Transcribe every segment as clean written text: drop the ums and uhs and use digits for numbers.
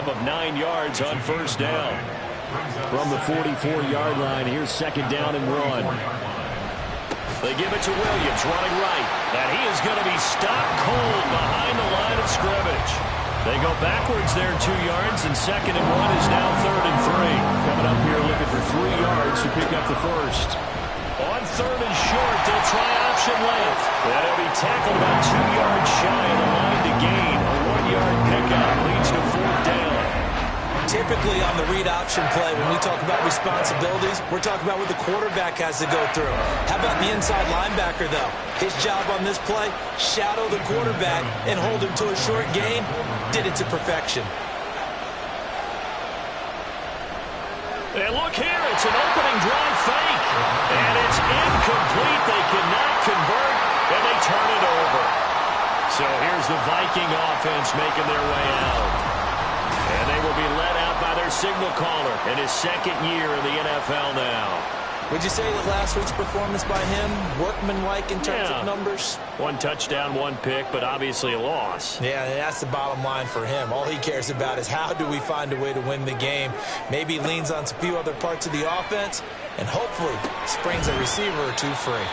of 9 yards on first down. From the 44-yard line, here's second down and 1. They give it to Williams, running right. And he is going to be stopped cold behind the line of scrimmage. They go backwards there 2 yards, and second and 1 is now third and 3. Coming up here looking for 3 yards to pick up the first. On third and short, they'll try option left. And he'll be tackled about 2 yards shy of the line to gain. A 1-yard pickup leads to fourth down. Typically on the read option play, when we talk about responsibilities, we're talking about what the quarterback has to go through. How about the inside linebacker, though? His job on this play, shadow the quarterback and hold him to a short gain. Did it to perfection. And look here, it's an opening drive fake. And it's incomplete. They cannot convert, and they turn it over. So here's the Viking offense making their way out. And they will be led out by their signal caller in his second year in the NFL now. Would you say that last week's performance by him, workmanlike in terms of numbers? 1 touchdown, 1 pick, but obviously a loss. Yeah, that's the bottom line for him. All he cares about is how do we find a way to win the game. Maybe he leans on a few other parts of the offense and hopefully springs a receiver or two free.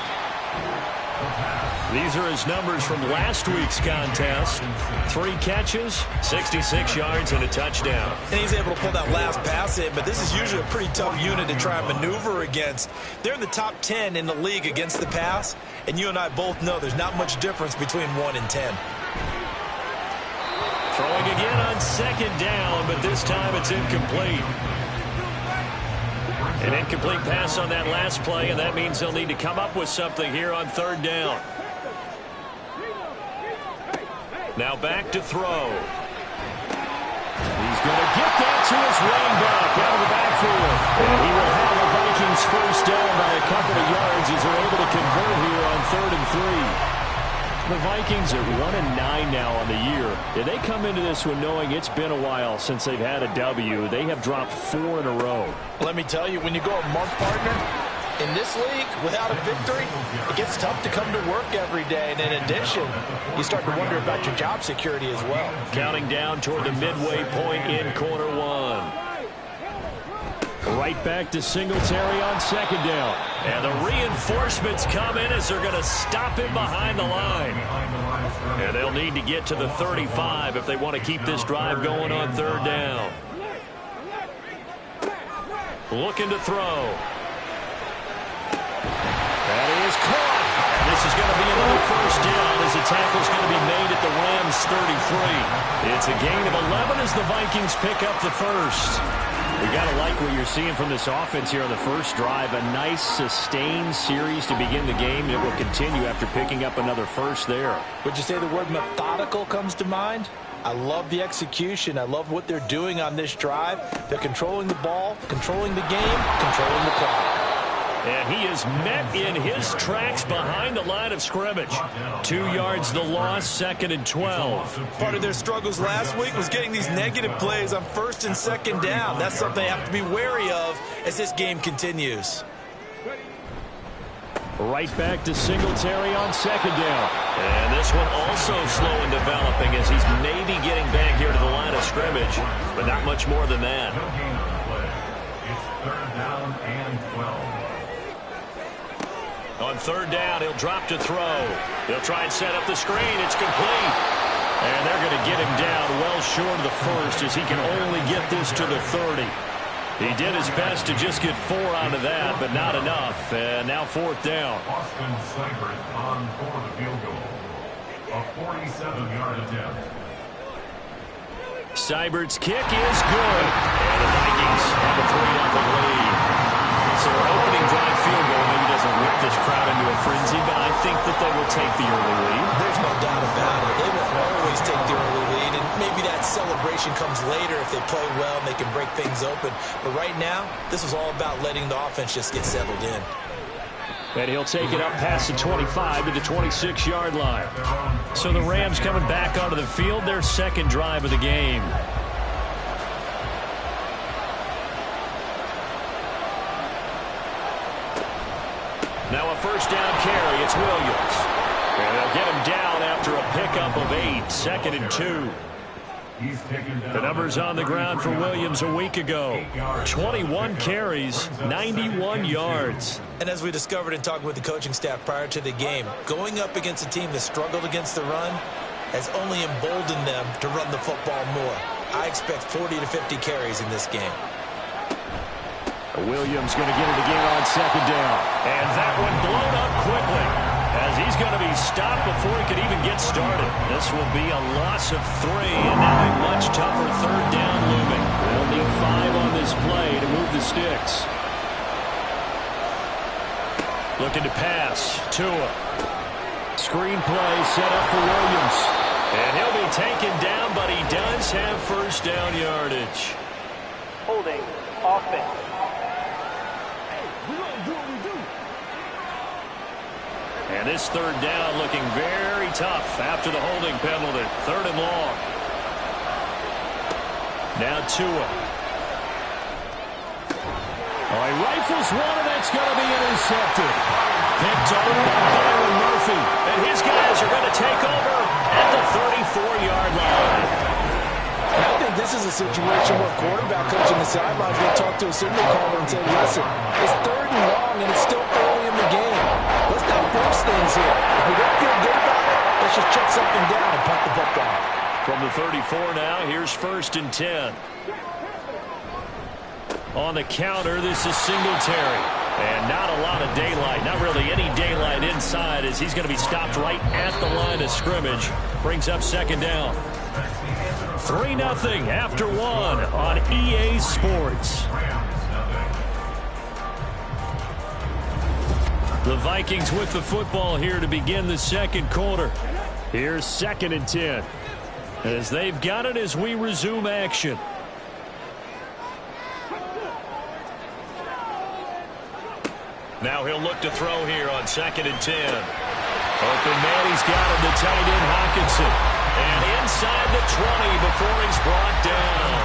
These are his numbers from last week's contest. 3 catches, 66 yards, and a touchdown. And he's able to pull that last pass in, but this is usually a pretty tough unit to try and maneuver against. They're in the top 10 in the league against the pass, and you and I both know there's not much difference between 1 and 10. Throwing again on second down, but this time it's incomplete. An incomplete pass on that last play, and that means they'll need to come up with something here on third down. Now back to throw. He's going to get that to his running back out of the backfield. And he will have the Vikings first down by a couple of yards as they're able to convert here on third and 3. The Vikings are 1-9 now on the year. And they come into this one knowing it's been a while since they've had a W. They have dropped 4 in a row. Let me tell you, when you go a month, partner, in this league, without a victory, it gets tough to come to work every day. And in addition, you start to wonder about your job security as well. Counting down toward the midway point in quarter 1. Right back to Singletary on second down. And the reinforcements come in as they're going to stop him behind the line. And they'll need to get to the 35 if they want to keep this drive going on third down. Looking to throw. That is caught. And this is going to be another first down as the tackle's going to be made at the Rams' 33. It's a gain of 11 as the Vikings pick up the first. We got to like what you're seeing from this offense here on the first drive. A nice sustained series to begin the game. It will continue after picking up another first there. Would you say the word methodical comes to mind? I love the execution. I love what they're doing on this drive. They're controlling the ball, controlling the game, controlling the clock. And he is met in his tracks behind the line of scrimmage. 2 yards the loss, second and 12. Part of their struggles last week was getting these negative plays on first and second down. That's something they have to be wary of as this game continues. Right back to Singletary on second down. And this one also slow in developing as he's maybe getting back here to the line of scrimmage, but not much more than that. It's third down and 12. On third down, he'll drop to throw. He'll try and set up the screen. It's complete. And they're going to get him down well short of the first as he can only get this to the 30. He did his best to just get 4 out of that, but not enough. And now fourth down. Austin Seibert on for the field goal. A 47-yard attempt. Seibert's kick is good. And the Vikings have a 3-0 lead. So an opening drive field goal maybe doesn't whip this crowd into a frenzy, but I think that they will take the early lead. There's no doubt about it. They will always take the early lead, and maybe that celebration comes later if they play well and they can break things open. But right now, this is all about letting the offense just get settled in. And he'll take it up past the 25 to the 26-yard line. So the Rams coming back onto the field, their second drive of the game. Now a first down carry, it's Williams. And they'll get him down after a pickup of 8, second and 2. He's taken down. The numbers on the ground for Williams a week ago. 21 carries, 91 yards. And as we discovered in talking with the coaching staff prior to the game, going up against a team that struggled against the run has only emboldened them to run the football more. I expect 40 to 50 carries in this game. Williams going to get it again on second down. And that one blown up quickly, as he's going to be stopped before he could even get started. This will be a loss of 3, and now a much tougher third down looming. They'll need 5 on this play to move the sticks. Looking to pass. Tua. Screen play set up for Williams. And he'll be taken down, but he does have first down yardage. Holding offense. And this third down looking very tough after the holding penalty. 3rd and long. Now Tua. Oh, he rifles one, and that's going to be intercepted. Picked off by Byron Murphy. And his guys are going to take over at the 34-yard line. And I think this is a situation where quarterback coach on the sidelines will talk to a signal caller and say, listen, it's 3rd and long, and it's still early in the game. Let's not force things here. If we don't feel good about it, let's just check something down and punt the football. From the 34 now, here's 1st and 10. On the counter, this is Singletary. And not a lot of daylight, not really any daylight inside, as he's going to be stopped right at the line of scrimmage. Brings up 2nd down. 3-0 after 1 on EA Sports. The Vikings with the football here to begin the 2nd quarter. Here's 2nd and 10. As they've got it as we resume action. Now he'll look to throw here on 2nd and 10. Open man, he's got him, the tight end Hawkinson. And inside the 20 before he's brought down.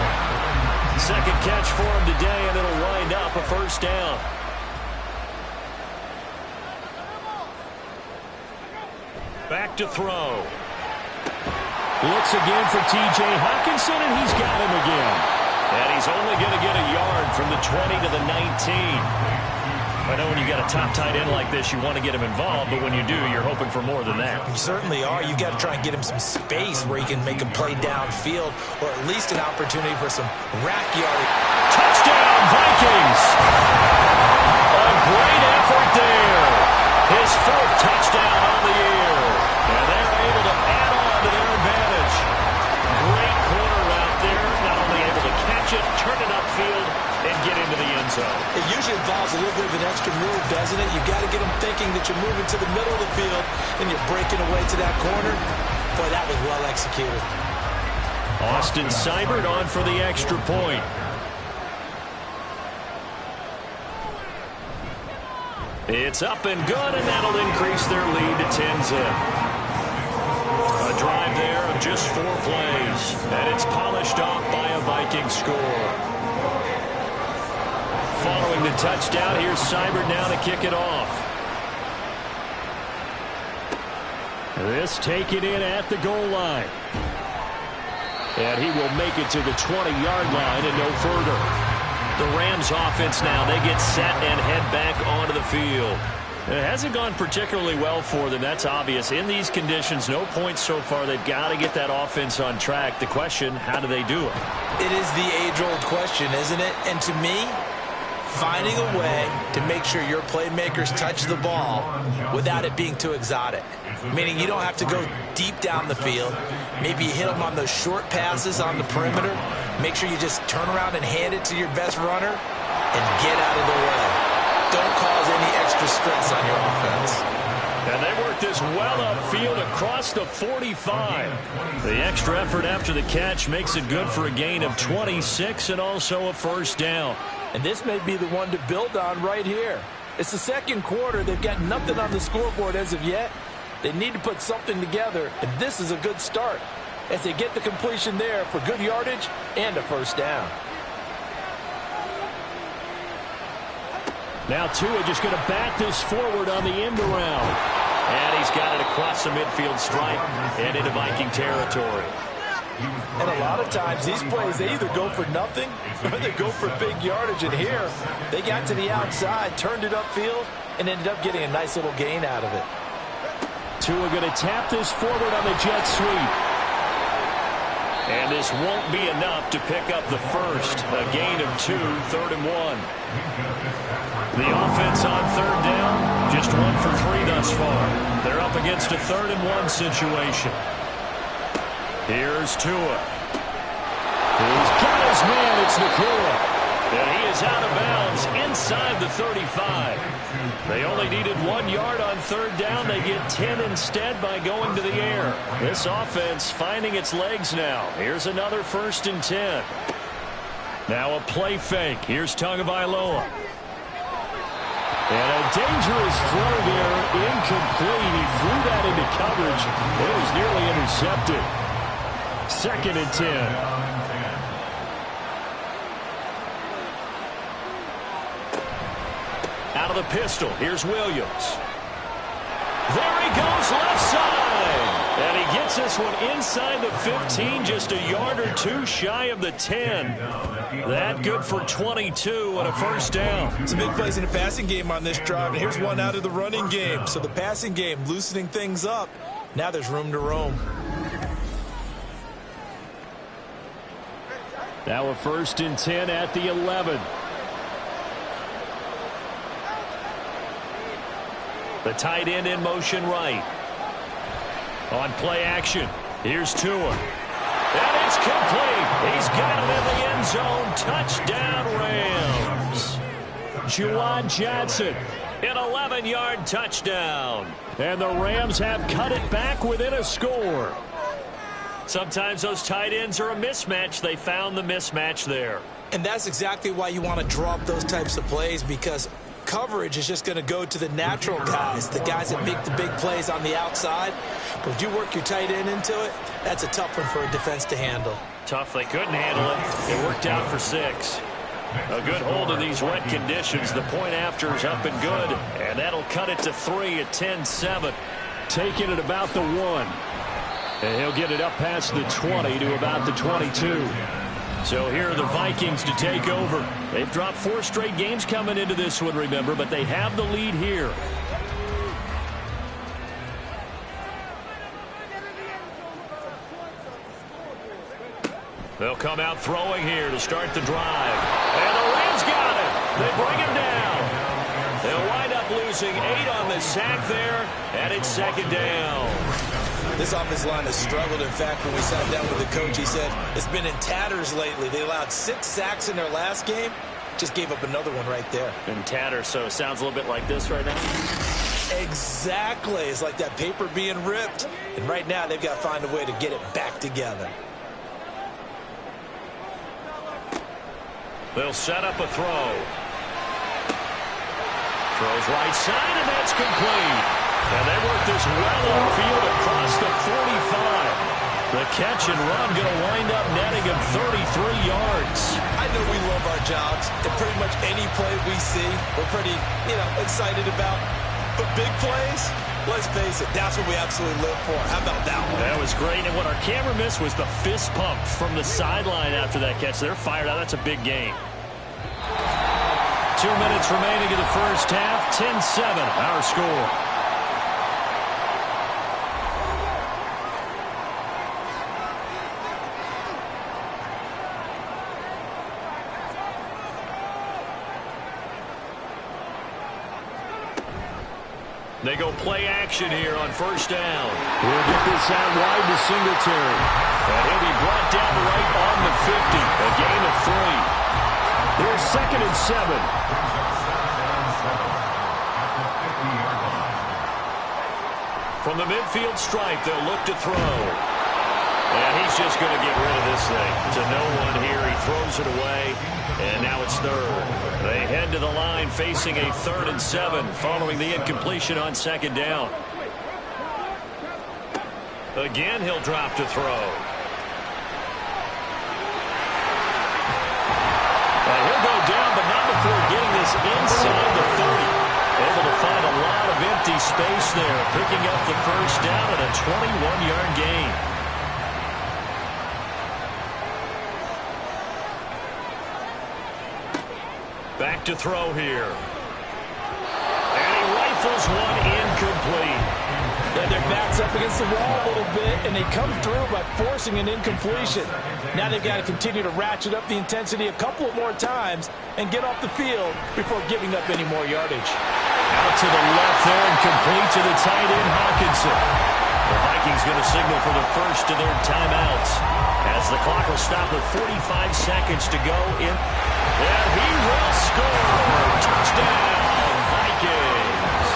2nd catch for him today, and it'll wind up a first down. Back to throw. Looks again for T.J. Hawkinson, and he's got him again. And he's only going to get a yard from the 20 to the 19. I know when you got a top tight end like this, you want to get him involved, but when you do, you're hoping for more than that. You certainly are. You got to try and get him some space where he can make a play downfield, or at least an opportunity for some rack yardage. Touchdown, Vikings! A great effort there. His 4th touchdown on the year. And they're able to add on to their advantage. Great corner out there. Not only able to catch it, turn it upfield, and get into the end zone. It usually involves a little bit of an extra move, doesn't it? You've got to get them thinking that you're moving to the middle of the field and you're breaking away to that corner. Boy, that was well executed. Austin Seibert on for the extra point. It's up and good, and that'll increase their lead to 10-zip. A drive there of just 4 plays, and it's polished off by a Viking score. Following the touchdown, here's Seibert now to kick it off. This taken in at the goal line. And he will make it to the 20-yard line and no further. The Rams offense now, they get set and head back onto the field. It hasn't gone particularly well for them, that's obvious. In these conditions, no points so far. They've got to get that offense on track. The question, how do they do it? It is the age-old question, isn't it? And to me, finding a way to make sure your playmakers touch the ball without it being too exotic. Meaning you don't have to go deep down the field. Maybe you hit them on those short passes on the perimeter. Make sure you just turn around and hand it to your best runner and get out of the way. Don't cause any extra stress on your offense. And they work this well upfield across the 45. The extra effort after the catch makes it good for a gain of 26 and also a first down. And this may be the one to build on right here. It's the 2nd quarter. They've got nothing on the scoreboard as of yet. They need to put something together, and this is a good start as they get the completion there for good yardage and a first down. Now Tua just going to bat this forward on the end around. And he's got it across the midfield stripe and into Viking territory. And a lot of times, these plays, they either go for nothing or they go for big yardage. And here, they got to the outside, turned it upfield, and ended up getting a nice little gain out of it. Tua going to tap this forward on the jet sweep. And this won't be enough to pick up the first. A gain of 2, 3rd and 1. The offense on 3rd down, just 1 for 3 thus far. They're up against a 3rd and 1 situation. Here's Tua. He's got his man. It's Nakua. And he is out of bounds inside the 35. They only needed 1 yard on 3rd down. They get 10 instead by going to the air. This offense finding its legs now. Here's another 1st and 10. Now a play fake. Here's Tagovailoa. And a dangerous throw there. Incomplete. He threw that into coverage. It was nearly intercepted. 2nd and 10. Out of the pistol, here's Williams. There he goes, left side. And he gets this one inside the 15, just a yard or 2 shy of the 10. That good for 22 and a 1st down. Some big plays in the passing game on this drive, and here's one out of the running game. So the passing game loosening things up. Now there's room to roam. Now a 1st and 10 at the 11. The tight end in motion right. On play action, here's Tua. And it's complete. He's got it in the end zone. Touchdown, Rams. Juwan Johnson, an 11-yard touchdown. And the Rams have cut it back within a score. Sometimes those tight ends are a mismatch. They found the mismatch there. And that's exactly why you want to draw up those types of plays, because coverage is just going to go to the natural guys, the guys that make the big plays on the outside. But if you work your tight end into it, that's a tough one for a defense to handle. Tough. They couldn't handle it. It worked out for 6. A good hold of these wet conditions. The point after is up and good, and that'll cut it to 3 at 10-7. Taking it about the 1. And he'll get it up past the 20 to about the 22. So here are the Vikings to take over. They've dropped 4 straight games coming into this one, remember, but they have the lead here. They'll come out throwing here to start the drive. And the Rams got it. They bring him down. They'll wind up losing 8 on the sack there, and it's 2nd down. This offensive line has struggled. In fact, when we sat down with the coach, he said it's been in tatters lately. They allowed 6 sacks in their last game. Just gave up another one right there. In tatters, so it sounds a little bit like this right now. Exactly. It's like that paper being ripped. And right now, they've got to find a way to get it back together. They'll set up a throw. Throws right side, and that's complete. And they work this well upfield across the 45. The catch and run going to wind up netting him 33 yards. I know we love our jobs, and pretty much any play we see, we're pretty, excited about. But big plays, let's face it, that's what we absolutely live for. How about that one? That was great, and what our camera missed was the fist pump from the sideline after that catch. They're fired out. That's a big game. 2 minutes remaining in the first half. 10-7, our score. They go play action here on 1st down. We'll get this out wide to Singletary. And he'll be brought down right on the 50. A gain of 3. Here's 2nd and 7. From the midfield stripe, they'll look to throw. And he's just going to get rid of this thing. To no one here. He throws it away. And now it's 3rd. They head to the line facing a 3rd and 7 following the incompletion on 2nd down. Again, he'll drop to throw. And he'll go down, but not before getting this inside the 30. Able to find a lot of empty space there, picking up the 1st down and a 21-yard gain. Back to throw here. And he rifles one incomplete. Yeah, their back's up against the wall a little bit, and they come through by forcing an incompletion. Now they've got to continue to ratchet up the intensity a couple of more times and get off the field before giving up any more yardage. Out to the left there and complete to the tight end, Hawkinson. The Vikings going to signal for the first of their timeouts as the clock will stop with 45 seconds to go in. And he will score. Touchdown, Vikings.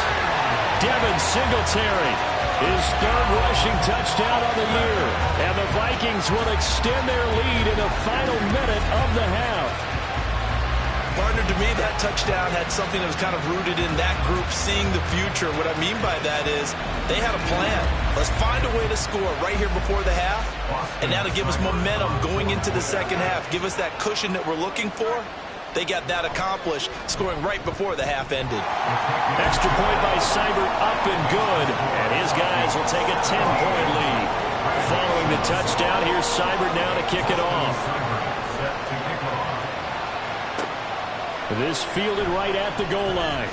Devin Singletary, his third rushing touchdown on the year. And the Vikings will extend their lead in the final minute of the half. Partner, to me, that touchdown had something that was kind of rooted in that group seeing the future. What I mean by that is they had a plan. Let's find a way to score right here before the half, and that'll give us momentum going into the second half, give us that cushion that we're looking for. They got that accomplished, scoring right before the half ended. Extra point by Seibert, up and good, and his guys will take a 10-point lead. Following the touchdown, here's Seibert now to kick it off. This fielded right at the goal line.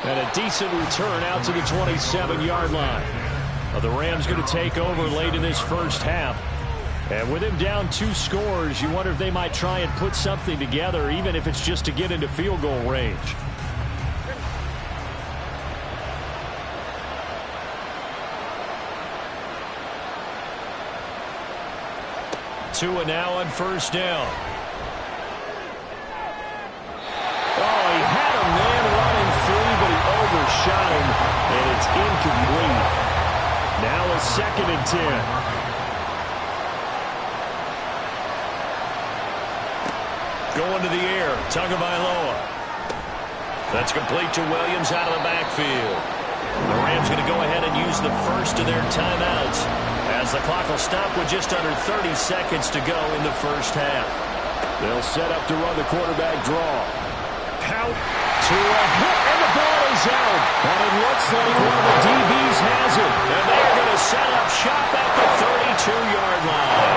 And a decent return out to the 27-yard line. Well, the Rams going to take over late in this first half. And with him down 2 scores, you wonder if they might try and put something together, even if it's just to get into field goal range. Tua now on first down. Oh, he had a man running free, but he overshot him, and it's incomplete. Now a 2nd and 10. Going to the air, Tagovailoa. That's complete to Williams out of the backfield. The Rams going to go ahead and use the first of their timeouts as the clock will stop with just under 30 seconds to go in the first half. They'll set up to run the quarterback draw. Out to a hit, and the ball is out. And it looks like one of the DBs has it. And they're going to set up shop at the 32-yard line.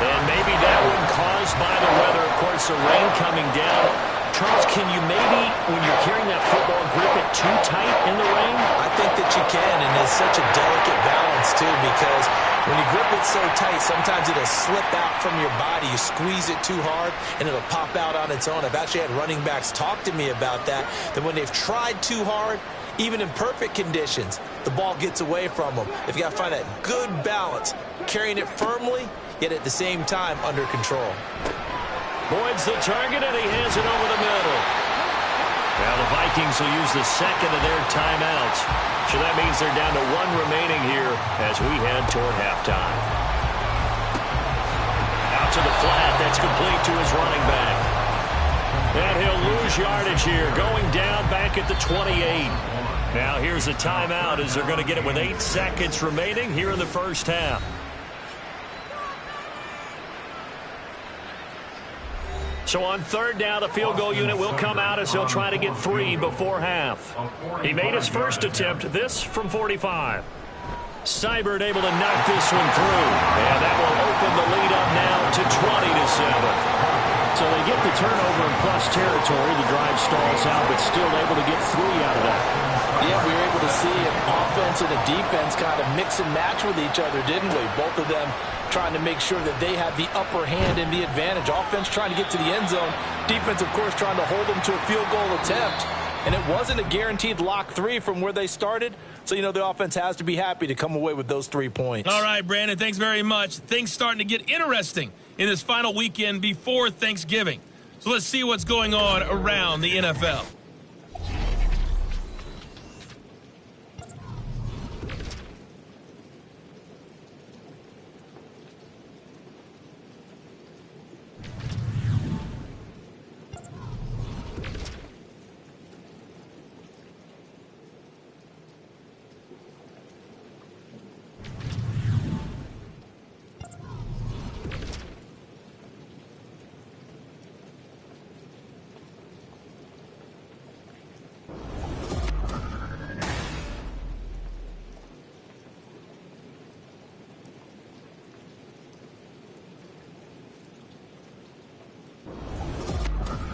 And maybe that one caused by the weather. Of course, the rain coming down. Charles, can you maybe, when you're carrying that football, grip it too tight in the rain? I think that you can, and it's such a delicate balance, too, because when you grip it so tight, sometimes it'll slip out from your body. You squeeze it too hard, and it'll pop out on its own. I've actually had running backs talk to me about that when they've tried too hard, even in perfect conditions, the ball gets away from them. They've got to find that good balance, carrying it firmly, yet at the same time under control. Boyd's the target, and he has it over the middle. Now the Vikings will use the second of their timeouts. So that means they're down to 1 remaining here as we head toward halftime. Out to the flat. That's complete to his running back. And he'll lose yardage here, going down back at the 28. Now here's a timeout as they're going to get it with 8 seconds remaining here in the first half. So on third down, the field goal unit will come out as he'll try to get 3 before half. He made his first attempt, this from 45. Seibert able to knock this one through. And that will open the lead up now to 20-7. So they get the turnover in plus territory. The drive stalls out, but still able to get 3 out of that. Yeah, we were able to see an offense and a defense kind of mix and match with each other, didn't we? Both of them trying to make sure that they have the upper hand and the advantage. Offense trying to get to the end zone. Defense, of course, trying to hold them to a field goal attempt. And it wasn't a guaranteed lock 3 from where they started. So, you know, the offense has to be happy to come away with those 3 points. All right, Brandon, thanks very much. Things starting to get interesting in this final weekend before Thanksgiving. So let's see what's going on around the NFL.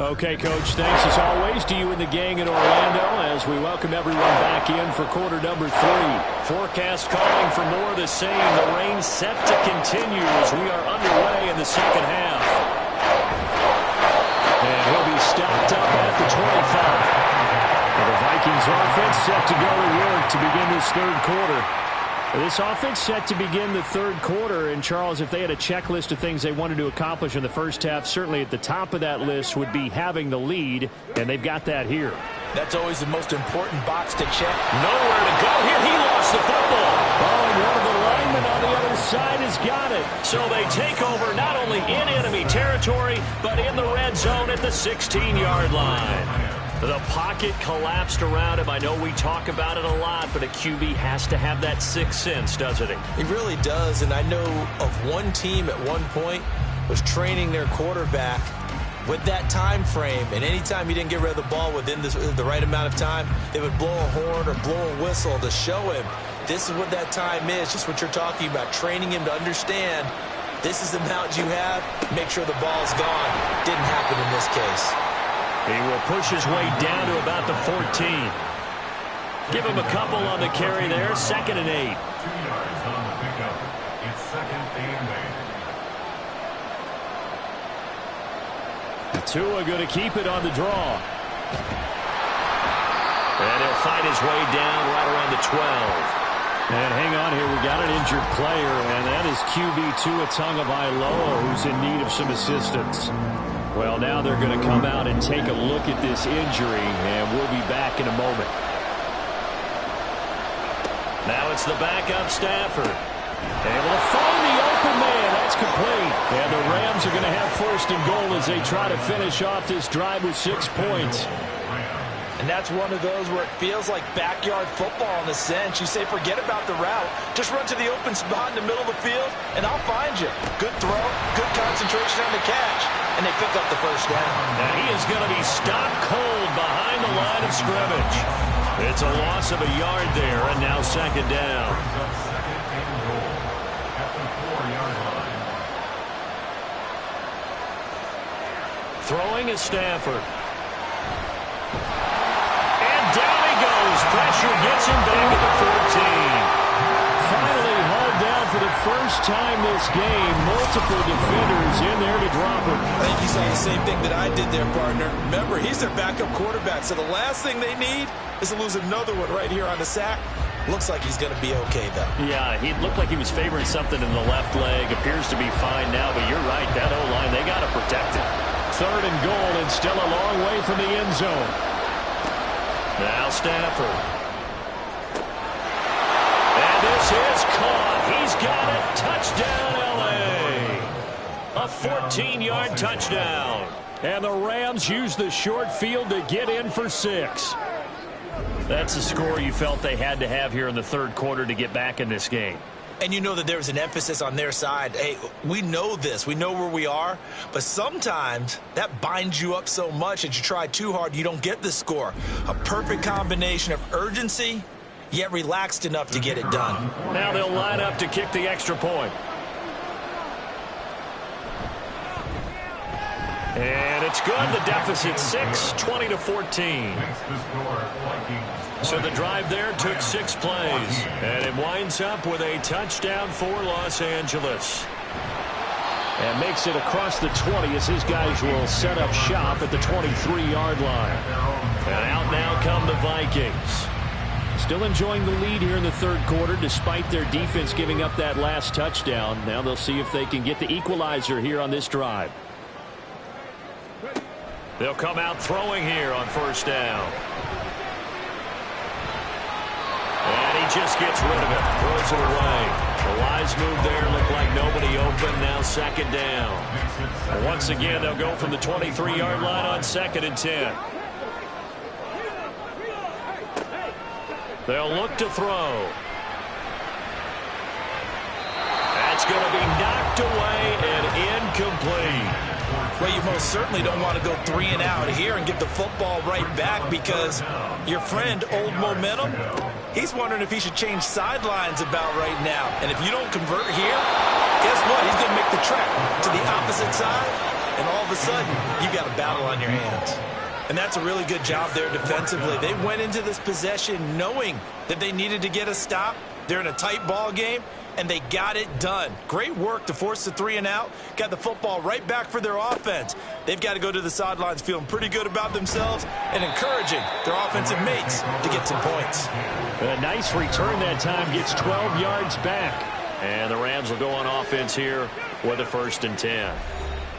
Okay, Coach, thanks as always to you and the gang in Orlando as we welcome everyone back in for quarter number 3. Forecast calling for more of the same. The rain set to continue as we are underway in the second half. And he'll be stopped up at the 25. And the Vikings offense set to go to work to begin this third quarter. This offense set to begin the third quarter, and Charles, if they had a checklist of things they wanted to accomplish in the first half, certainly at the top of that list would be having the lead, and they've got that here. That's always the most important box to check. Nowhere to go here. He lost the football. Oh, and one of the linemen on the other side has got it. So they take over not only in enemy territory, but in the red zone at the 16-yard line. The pocket collapsed around him. I know we talk about it a lot, but a QB has to have that sixth sense, doesn't he? He really does, and I know of one team at one point was training their quarterback with that time frame, and anytime he didn't get rid of the ball within the right amount of time, they would blow a horn or blow a whistle to show him this is what that time is, just what you're talking about, training him to understand this is the amount you have, make sure the ball's gone. Didn't happen in this case. He will push his way down to about the 14. Give him a couple on the carry there. 2nd and 8. 2 yards on the pickup. It's 2nd and 8. Tua going to keep it on the draw. And he'll fight his way down right around the 12. And hang on here. We got an injured player, and that is QB Tua Tagovailoa, who's in need of some assistance. Well, now they're going to come out and take a look at this injury, and we'll be back in a moment. Now it's the backup Stafford. Able to find the open man. That's complete. And the Rams are going to have 1st and goal as they try to finish off this drive with 6 points. And that's one of those where it feels like backyard football in a sense. You say, forget about the route. Just run to the open spot in the middle of the field, and I'll find you. Good throw, good concentration on the catch, and they pick up the 1st down. Now he is going to be stopped cold behind the line of scrimmage. It's a loss of a yard there, and now 2nd down. Throwing is Stafford. Down he goes. Pressure gets him back at the 14. Finally hauled down for the first time this game. Multiple defenders in there to drop him. I think you saw the same thing that I did there, partner. Remember, he's their backup quarterback, so the last thing they need is to lose another one right here on the sack. Looks like he's going to be okay, though. Yeah, he looked like he was favoring something in the left leg. Appears to be fine now, but you're right. That O-line, they got to protect it. 3rd and goal, and still a long way from the end zone. Now Stafford. And this is caught. He's got it. Touchdown, L.A. A 14-yard touchdown. And the Rams use the short field to get in for 6. That's the score you felt they had to have here in the third quarter to get back in this game. And you know that there was an emphasis on their side. Hey, we know this. We know where we are. But sometimes that binds you up so much that you try too hard, you don't get the score. A perfect combination of urgency, yet relaxed enough to get it done. Now they'll line up to kick the extra point. And it's good. The deficit 6, 20-14. So the drive there took 6 plays. And it winds up with a touchdown for Los Angeles. And makes it across the 20 as his guys will set up shop at the 23-yard line. And out now come the Vikings. Still enjoying the lead here in the third quarter despite their defense giving up that last touchdown. Now they'll see if they can get the equalizer here on this drive. They'll come out throwing here on 1st down. And he just gets rid of it. Throws it away. The wise move there. Looked like nobody open. Now 2nd down. Once again, they'll go from the 23-yard line on 2nd and 10. They'll look to throw. That's going to be knocked away and incomplete. Well, you most certainly don't want to go 3 and out here and get the football right back because your friend, Old Momentum, he's wondering if he should change sidelines about right now. And if you don't convert here, guess what? He's going to make the trek to the opposite side and all of a sudden, you got a battle on your hands. And that's a really good job there defensively. They went into this possession knowing that they needed to get a stop. They're in a tight ball game, and they got it done. Great work to force the 3 and out. Got the football right back for their offense. They've got to go to the sidelines feeling pretty good about themselves and encouraging their offensive mates to get some points. A nice return that time, gets 12 yards back. And the Rams will go on offense here with a 1st and 10.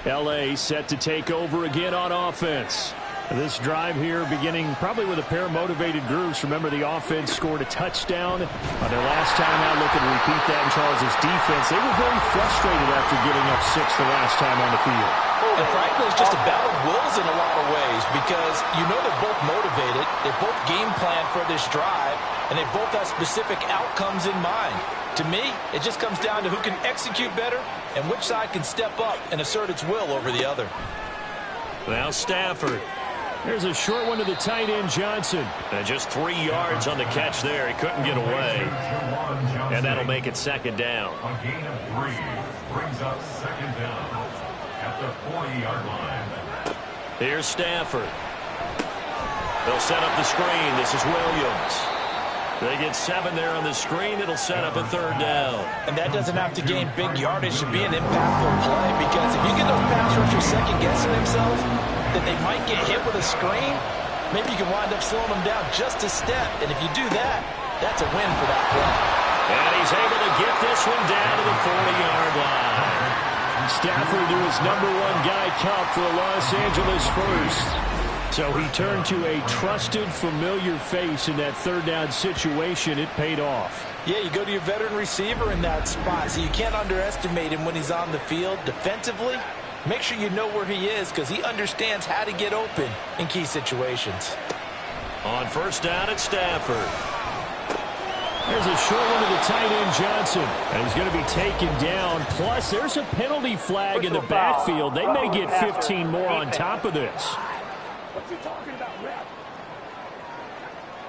L.A. set to take over again on offense. This drive here beginning probably with a pair of motivated groups. Remember, the offense scored a touchdown on their last time out. Looking to repeat that in Charles' defense. They were very frustrated after getting up 6 the last time on the field. And frankly, it's just a battle of wills in a lot of ways because you know they're both motivated. They both game plan for this drive, and they both have specific outcomes in mind. To me, it just comes down to who can execute better and which side can step up and assert its will over the other. Now Stafford. There's a short one to the tight end, Johnson. And just 3 yards on the catch there. He couldn't get away. And that'll make it 2nd down. A gain of 3 brings up 2nd down at the 40-yard line. Here's Stafford. They'll set up the screen. This is Williams. They get 7 there on the screen. It'll set up a 3rd down. And that doesn't have to gain big yardage to be an impactful play because if you get those pass rushers second-guessing themselves, that they might get hit with a screen, maybe you can wind up slowing them down just a step. And if you do that, that's a win for that play. And he's able to get this one down to the 40-yard line. Stafford to his #1 guy count for a Los Angeles 1st. So he turned to a trusted, familiar face in that 3rd down situation. It paid off. Yeah, you go to your veteran receiver in that spot, so you can't underestimate him when he's on the field. Defensively, make sure you know where he is because he understands how to get open in key situations. On 1st down at Stafford. There's a short one to the tight end, Johnson. And he's going to be taken down. Plus, there's a penalty flag in the backfield. They may get 15 more on top of this.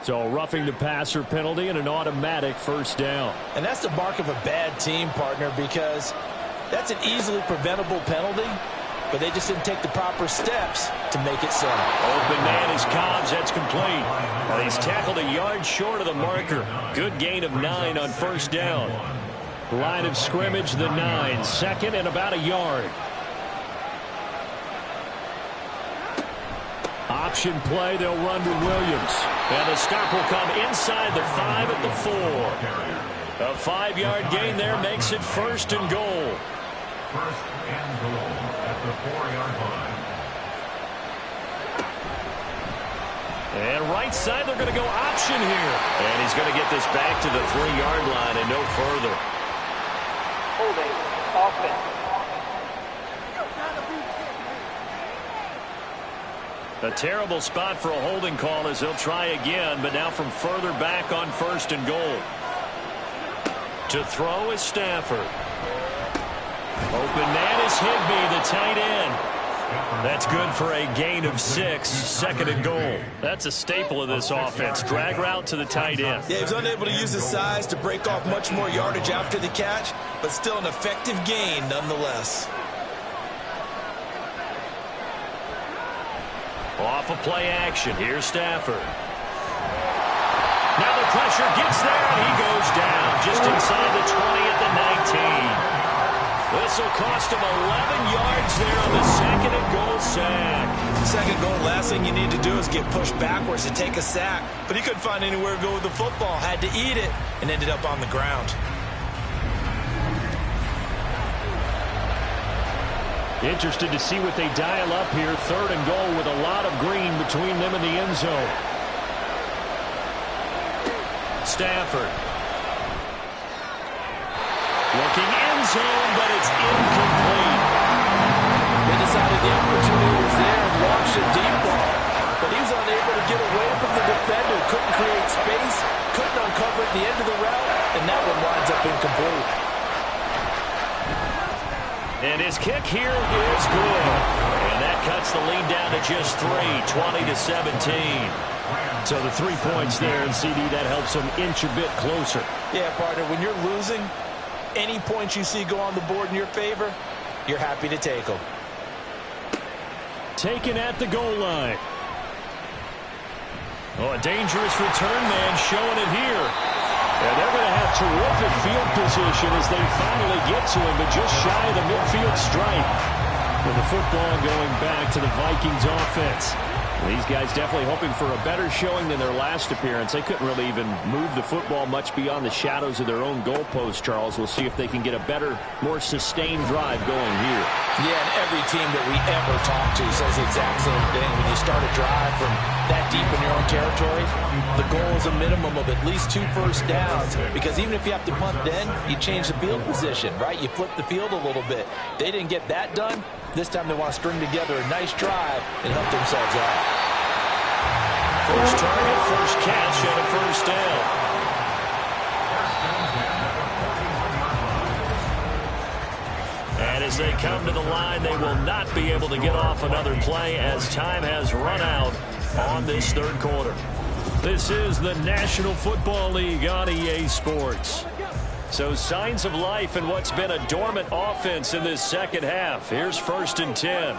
So roughing the passer penalty and an automatic 1st down. And that's the mark of a bad team, partner, because that's an easily preventable penalty, but they just didn't take the proper steps to make it so. Open man is Cobbs. That's complete. Well, he's tackled a yard short of the marker. Good gain of 9 on 1st down. Line of scrimmage, the 9. 2nd and about a yard. Option play, they'll run to Williams. And the stop will come inside the 5 at the 4. A 5-yard gain there makes it 1st and goal. 1st and goal at the 4-yard line. And right side, they're going to go option here. And he's going to get this back to the 3-yard line and no further. Holding, offense. A terrible spot for a holding call as he'll try again, but now from further back on 1st and goal. To throw is Stafford. Open man is Higbee, the tight end. That's good for a gain of 6, 2nd and goal. That's a staple of this offense. Drag route to the tight end. Yeah, he was unable to use his size to break off much more yardage after the catch, but still an effective gain nonetheless. Off of play action. Here's Stafford. Now the pressure gets there, and he goes down just inside the 20 at the 19. This will cost him 11 yards there on the 2nd and goal sack. 2nd goal, last thing you need to do is get pushed backwards to take a sack. But he couldn't find anywhere to go with the football. Had to eat it and ended up on the ground. Interested to see what they dial up here. 3rd and goal with a lot of green between them and the end zone. Stafford. Looking end zone, but it's incomplete. They decided the opportunity was there and launched a deep ball. But he was unable to get away from the defender. Couldn't create space. Couldn't uncover at the end of the route. And that one winds up incomplete. And his kick here is good. And that cuts the lead down to just 3, 20-17. So the 3 points there, and CD, that helps them inch a bit closer. Yeah, partner, when you're losing, any points you see go on the board in your favor, you're happy to take them. taken at the goal line. Oh, a dangerous return man showing it here. And they're going to have terrific field position as they finally get to him, but just shy of the midfield stripe. With the football going back to the Vikings offense. These guys definitely hoping for a better showing than their last appearance. They couldn't really even move the football much beyond the shadows of their own goalpost, Charles. We'll see if they can get a better, more sustained drive going here. Yeah, and every team that we ever talk to says the exact same thing. When you start a drive from that deep in your own territory, the goal is a minimum of at least 2 first downs. Because even if you have to punt then, you change the field position, right? You flip the field a little bit. They didn't get that done. This time they want to string together a nice drive and help themselves out. First target, first catch, and a first down. And as they come to the line, they will not be able to get off another play as time has run out on this third quarter. This is the National Football League on EA Sports. So signs of life in what's been a dormant offense in this second half. Here's 1st and 10.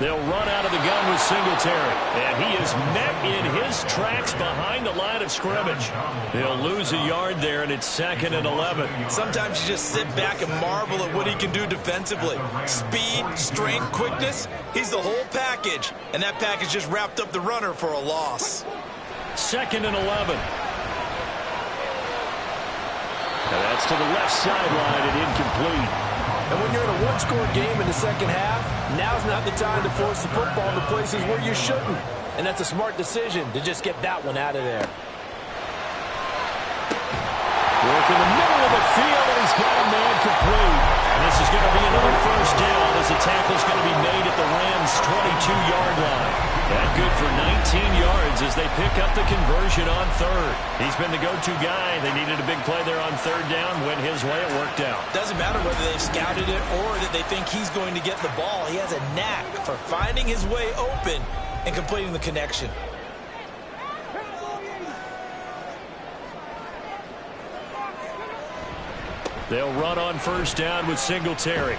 They'll run out of the gun with Singletary. And he is met in his tracks behind the line of scrimmage. They'll lose a yard there, and it's 2nd and 11. Sometimes you just sit back and marvel at what he can do defensively. Speed, strength, quickness. He's the whole package. And that package just wrapped up the runner for a loss. 2nd and 11. And that's to the left sideline and incomplete. And when you're in a one-score game in the second half, now's not the time to force the football to places where you shouldn't. And that's a smart decision to just get that one out of there. Work in the middle of the field, and he's got a man complete. And this is going to be another first down as the tackle's going to be made at the Rams' 22-yard line. That good for 19 yards as they pick up the conversion on third. He's been the go-to guy. They needed a big play there on third down. Went his way. It worked out. Doesn't matter whether they've scouted it or that they think he's going to get the ball. He has a knack for finding his way open and completing the connection. They'll run on first down with Singletary.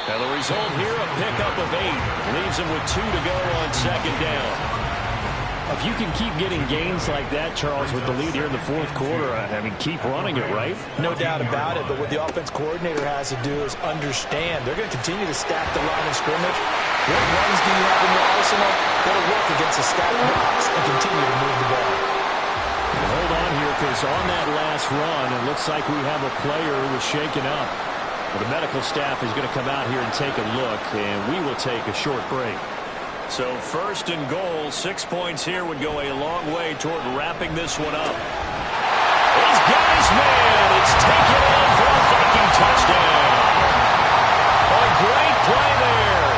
And the result here, a pickup of 8. Leaves him with 2 to go on second down. If you can keep getting gains like that, Charles, with the lead here in the fourth quarter, I mean, keep running it, right? No doubt about it, but what the offense coordinator has to do is understand. They're going to continue to stack the line of scrimmage. What runs do you have in your arsenal? Got to work against a stacked box and continue to move the ball. Hold on here, because on that last run, it looks like we have a player who was shaken up. Well, the medical staff is going to come out here and take a look, and we will take a short break. So 1st and goal, 6 points here would go a long way toward wrapping this one up. He's got his man. It's taken on for a Viking touchdown. A great play there.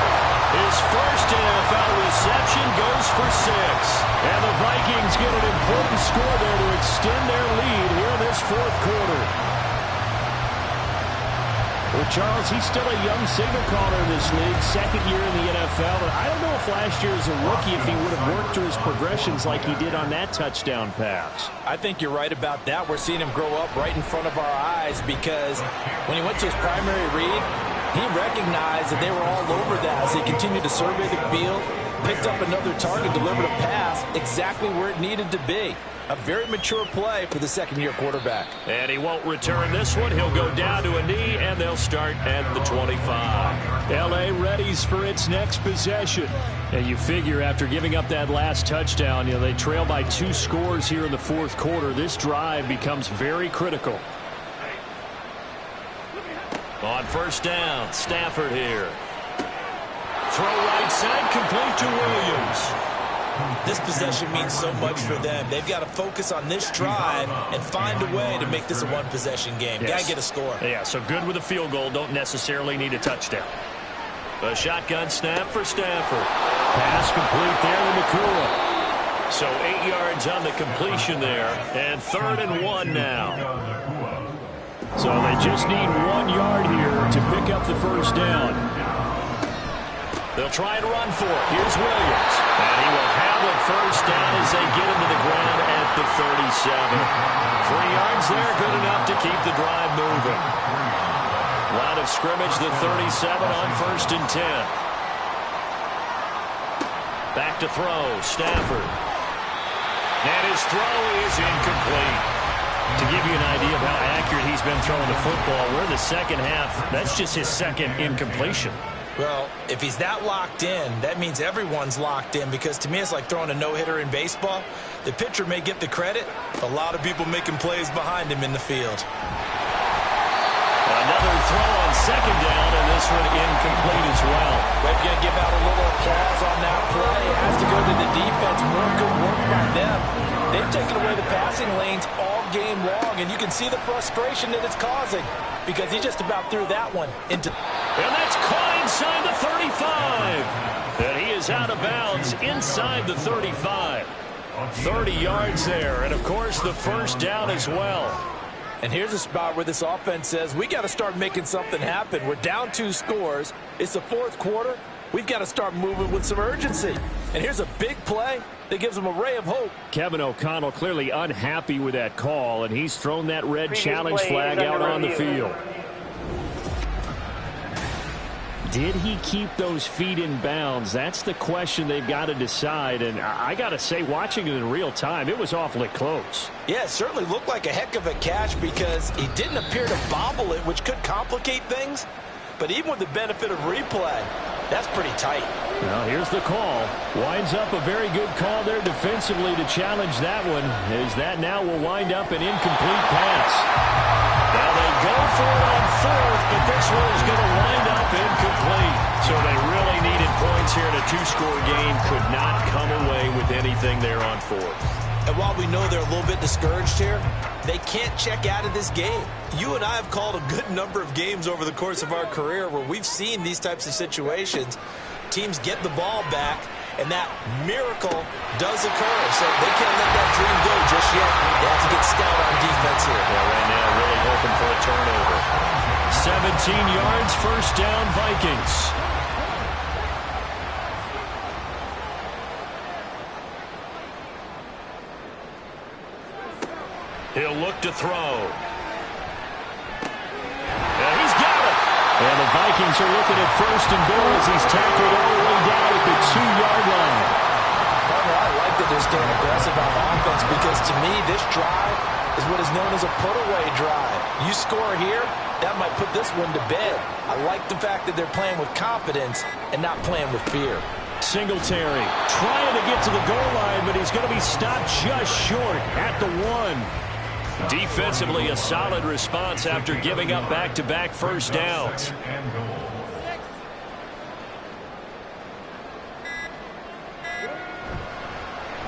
His first NFL reception goes for 6. And the Vikings get an important score there to extend their lead here in this fourth quarter. Well, Charles, he's still a young signal caller in this league, 2nd year in the NFL. But I don't know if last year as a rookie, if he would have worked through his progressions like he did on that touchdown pass. I think you're right about that. We're seeing him grow up right in front of our eyes because when he went to his primary read, he recognized that they were all over that as he continued to survey the field, picked up another target, delivered a pass exactly where it needed to be. A very mature play for the second-year quarterback. And he won't return this one. He'll go down to a knee, and they'll start at the 25. L.A. readies for its next possession. And you figure after giving up that last touchdown, they trail by 2 scores here in the fourth quarter. This drive becomes very critical. On first down, Stafford here. Throw right side, complete to Williams. This possession means so much for them. They've got to focus on this drive and find a way to make this a one-possession game. Yes. Got to get a score. Yeah, so good with a field goal. Don't necessarily need a touchdown. A shotgun snap for Stafford. Pass complete there to Nakua. So 8 yards on the completion there. And 3rd and 1 now. So they just need 1 yard here to pick up the first down. They'll try and run for it. Here's Williams. And he will have a first down as they get him to the ground at the 37. 3 yards there, good enough to keep the drive moving. Line of scrimmage, the 37 on 1st and 10. Back to throw, Stafford. And his throw is incomplete. To give you an idea of how accurate he's been throwing the football, we're in the second half. That's just his second incompletion. Well, if he's that locked in, that means everyone's locked in, because to me it's like throwing a no-hitter in baseball. The pitcher may get the credit, a lot of people making plays behind him in the field. Another throw on second down, and this one incomplete as well. We're going to give out a little applause on that play. It has to go to the defense. More good work by them. They've taken away the passing lanes all game long, and you can see the frustration that it's causing, because he just about threw that one into... And that's caught inside the 35. And he is out of bounds inside the 35. 30 yards there, and of course the first down as well. And here's a spot where this offense says, we got to start making something happen. We're down 2 scores. It's the 4th quarter. We've got to start moving with some urgency. And here's a big play that gives them a ray of hope. Kevin O'Connell clearly unhappy with that call, and he's thrown that red challenge flag out on the field. Did he keep those feet in bounds? That's the question they've got to decide. And I got to say, watching it in real time, it was awfully close. Yeah, it certainly looked like a heck of a catch, because he didn't appear to bobble it, which could complicate things. But even with the benefit of replay, that's pretty tight. Well, here's the call. Winds up a very good call there defensively to challenge that one, as that now will wind up an incomplete pass. Now they go for it on 4th, but this one is going to wind up incomplete. So they really needed points here in a 2-score game. Could not come away with anything there on 4th. And while we know they're a little bit discouraged here, they can't check out of this game. You and I have called a good number of games over the course of our career where we've seen these types of situations. Teams get the ball back, and that miracle does occur. So they can't let that dream go just yet. They have to get stout on defense here. Yeah, right now, really hoping for a turnover. 17 yards, first down, Vikings. He'll look to throw. And he's got it. And the Vikings are looking at 1st and goal as he's tackled all the way down at the 2-yard line. I like that they're staying aggressive on offense, because to me, this drive is what is known as a put-away drive. You score here, that might put this one to bed. I like the fact that they're playing with confidence and not playing with fear. Singletary trying to get to the goal line, but he's going to be stopped just short at the 1. Defensively, a solid response after giving up back-to-back first downs.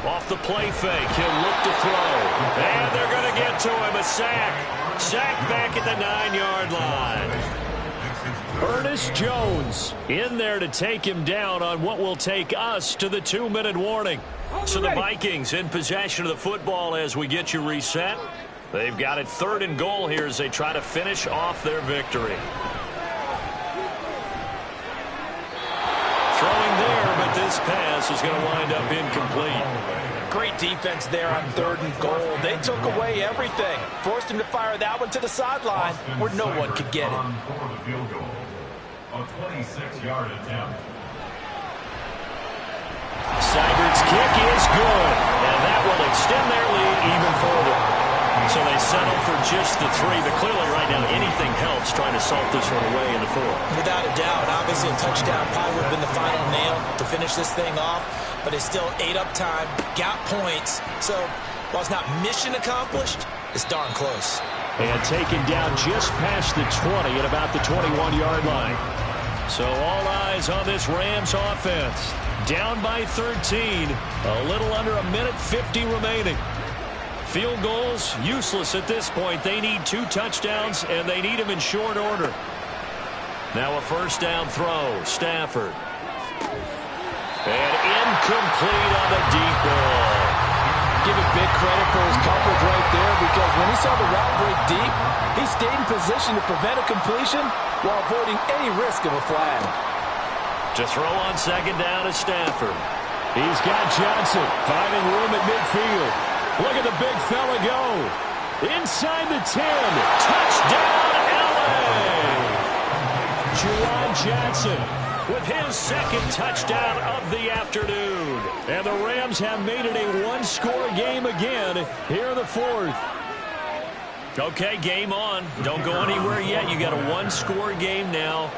Off the play fake, he'll look to throw. And they're going to get to him, a sack. Sack back at the 9-yard line. Ernest Jones in there to take him down on what will take us to the 2-minute warning. So the Vikings in possession of the football as we get you reset. They've got it 3rd and goal here as they try to finish off their victory. Throwing there, but this pass is going to wind up incomplete. Great defense there on 3rd and goal. They took away everything. Forced him to fire that one to the sideline where no one could get it. For the field goal, a 26-yard attempt. Seibert's kick is good, and that will extend their lead even further. So they settle for just the 3, but clearly right now anything helps trying to salt this one away in the 4th. Without a doubt, obviously a touchdown probably would have been the final nail to finish this thing off, but it's still 8 up time, got points. So while it's not mission accomplished, it's darn close. And taken down just past the 20 at about the 21-yard line. So all eyes on this Rams offense. Down by 13, a little under a minute 50 remaining. Field goals, useless at this point. They need 2 touchdowns, and they need them in short order. Now a first down throw, Stafford. And incomplete on the deep ball. Give him big credit for his coverage right there, because when he saw the route break deep, he stayed in position to prevent a completion while avoiding any risk of a flag. To throw on second down is Stafford. He's got Johnson finding room at midfield. Look at the big fella go. Inside the 10. Touchdown, LA. Juwan Johnson with his second touchdown of the afternoon. And the Rams have made it a one-score game again here in the fourth. Okay, game on. Don't go anywhere yet. You got a one-score game now.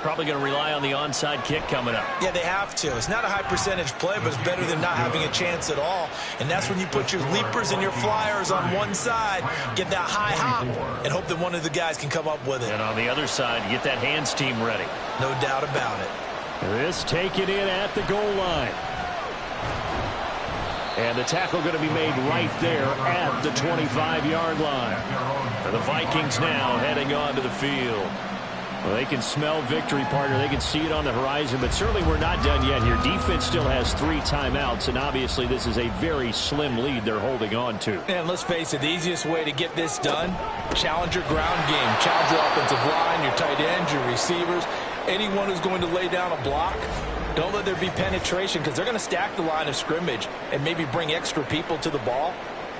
Probably going to rely on the onside kick coming up. Yeah, they have to. It's not a high percentage play, but it's better than not having a chance at all. And that's when you put your leapers and your flyers on one side, get that high hop, and hope that one of the guys can come up with it. And on the other side, you get that hands team ready. No doubt about it. This taken in at the goal line. And the tackle going to be made right there at the 25-yard line. And the Vikings now heading onto the field. Well, they can smell victory, partner. They can see it on the horizon, but certainly we're not done yet here. Defense still has 3 timeouts, and obviously this is a very slim lead they're holding on to. And let's face it, the easiest way to get this done, challenge your ground game. Challenge your offensive line, your tight ends, your receivers, anyone who's going to lay down a block. Don't let there be penetration because they're going to stack the line of scrimmage and maybe bring extra people to the ball.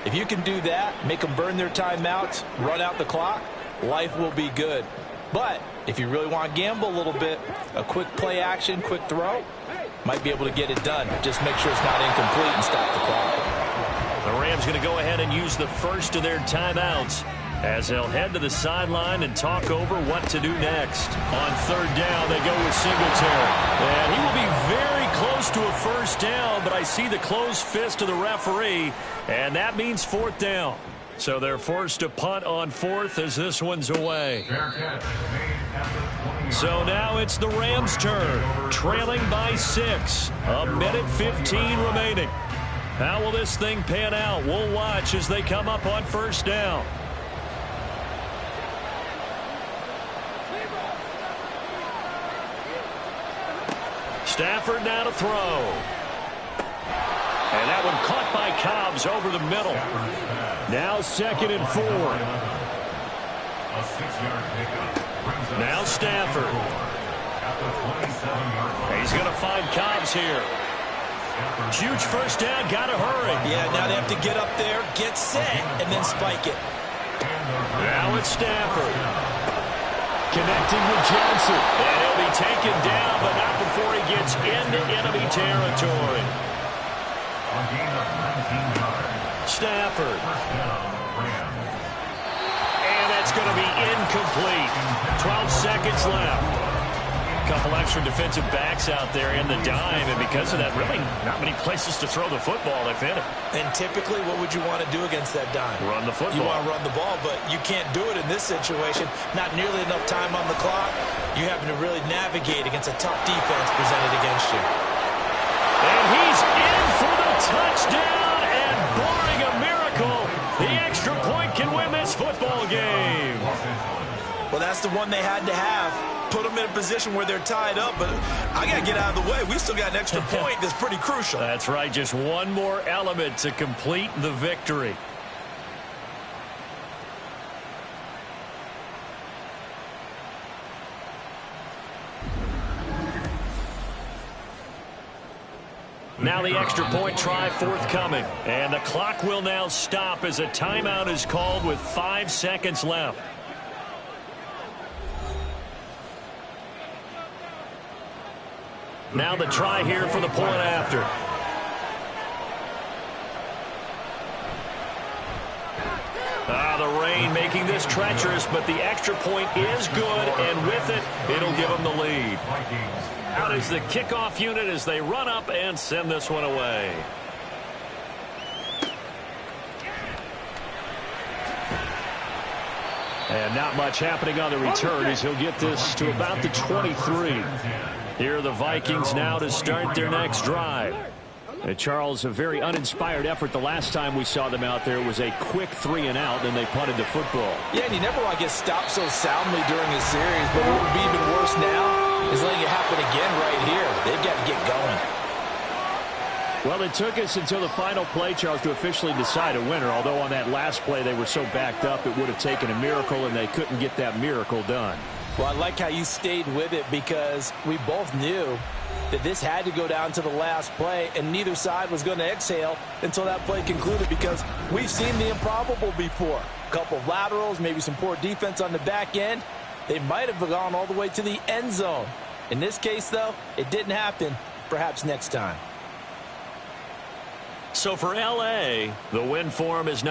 If you can do that, make them burn their timeouts, run out the clock, life will be good. But if you really want to gamble a little bit, a quick play action, quick throw, might be able to get it done. Just make sure it's not incomplete and stop the clock. The Rams going to go ahead and use the first of their timeouts as they'll head to the sideline and talk over what to do next. On third down, they go with Singletary. And he will be very close to a first down, but I see the closed fist of the referee, and that means fourth down. So they're forced to punt on fourth as this one's away. So now it's the Rams' turn, trailing by 6. A minute 15 remaining. How will this thing pan out? We'll watch as they come up on first down. Stafford now to throw. And that one caught by Cobbs over the middle. Now 2nd and 4. Now Stafford. He's going to find Cobbs here. Huge first down. Got to hurry. Yeah, now they have to get up there, get set, and then spike it. Now it's Stafford. Connecting with Johnson. And he'll be taken down, but not before he gets into enemy territory. Stafford. And that's going to be incomplete. 12 seconds left. A couple extra defensive backs out there in the dime, and because of that, really not many places to throw the football if any. And typically, what would you want to do against that dime? Run the football. You want to run the ball, but you can't do it in this situation. Not nearly enough time on the clock. You're having to really navigate against a tough defense presented against you. And he's in for the touchdown, and barring a miracle, the extra point can win this football game. Well, that's the one they had to have. Put them in a position where they're tied up, but I got to get out of the way. We still got an extra point that's pretty crucial. That's right, just one more element to complete the victory. Now the extra point try forthcoming. And the clock will now stop as a timeout is called with 5 seconds left. Now the try here for the point after. The rain making this treacherous, but the extra point is good, and with it, it'll give them the lead. Out is the kickoff unit as they run up and send this one away. And not much happening on the return as he'll get this to about the 23. Here are the Vikings now to start their next drive. And Charles, a very uninspired effort the last time we saw them out there. It was a quick 3-and-out, and they punted the football. Yeah, and you never want to get stopped so soundly during a series, but what would be even worse now is letting it happen again right here. They've got to get going. Well, it took us until the final play, Charles, to officially decide a winner, although on that last play they were so backed up it would have taken a miracle, and they couldn't get that miracle done. Well, I like how you stayed with it because we both knew that this had to go down to the last play, and neither side was going to exhale until that play concluded because we've seen the improbable before. A couple of laterals, maybe some poor defense on the back end, They might have gone all the way to the end zone. In this case, though, it didn't happen. Perhaps next time. So for L.A., the win for him is number